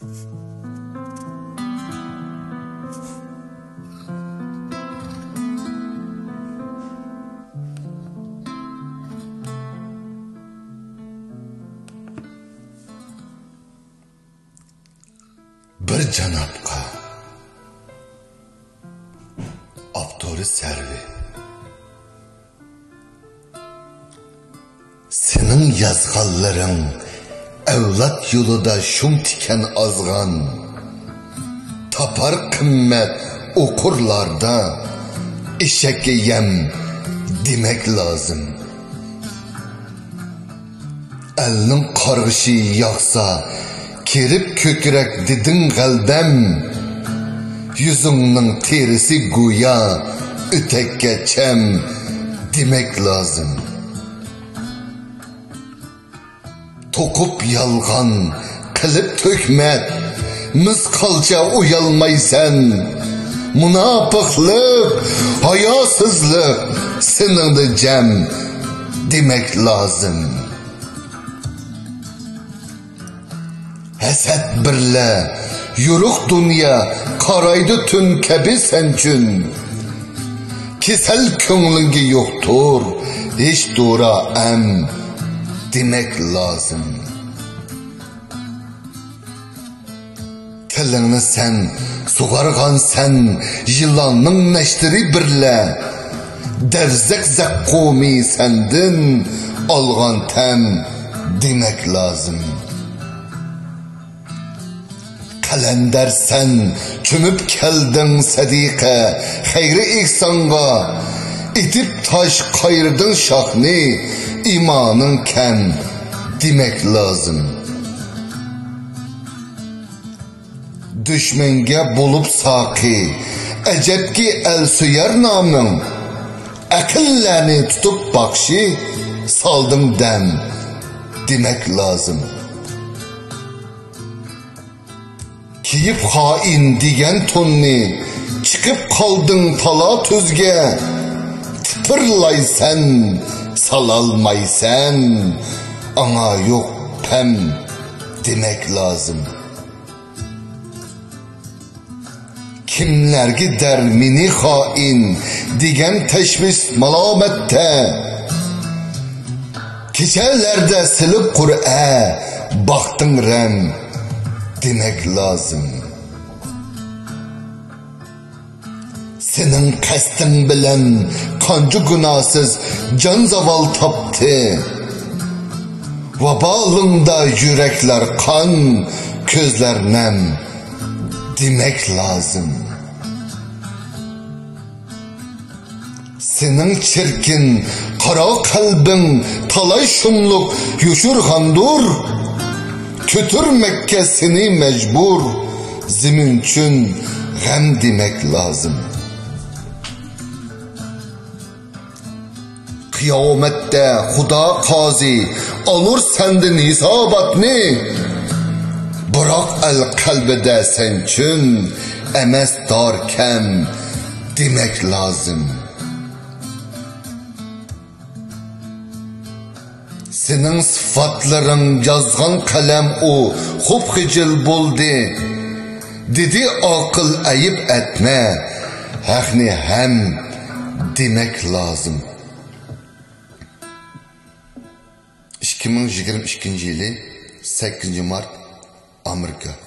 Bir janobqa avtori Servi senin yazganların evlat yolida şum tiken azgan tapar kımmet okurlarda eşekke yem demek lazım. Elinin kargışı yaksa kerip kökürek dedin galbem, yüzünün terisi güya ötekke çem demek lazım. Tokup yalgan, kılıp tökmet, mızkalca uyalmaysan, münafıklık, hayasızlık senin de cem demek lazım. Haset birle yürük dünya karaydı tün kebi sençün. Kesel könglingi yoktur hiç dura em demek lazım. Tilingni sen sugargan sen yılanның neştiri birle derzek zakkumi sendin algan tem demek lazım. Kalender sen çümüp keldin sadiqa hayri ihsanga itip taş kayırdın şahni imanın ken demek lazım. Düşmenge bulup saki ecep ki el süyer namın akıllarını tutup bakşı saldım dem demek lazım. Kiyip hain diyen tonni çıkıp kaldın tala tüzge tıpırlaysan salalmaysan ana yok pem demek lazım. Kimler gider mini hain diyen teşvis malamette kecelerde silip Kur'a baktın rem demek lazım. Senin kastin bilen kancı günahsız can zaval taptı. Vabalında yürekler kan, közler nem demek lazım. Senin çirkin kara kalbin talay şumluk yuşurgandur. Kötürmekke seni mecbur ziminçün gem demek lazım. Kıyamette Huda kazi alır sendin hisabatni. Bırak el kalbide sençün emes darkem demek lazım. Senin sıfatların yazgan kalem o hop hicil buldu. Dedi akıl ayıp etme hakni hem demek lazım. 2022 yılı 8 Mart Amerika.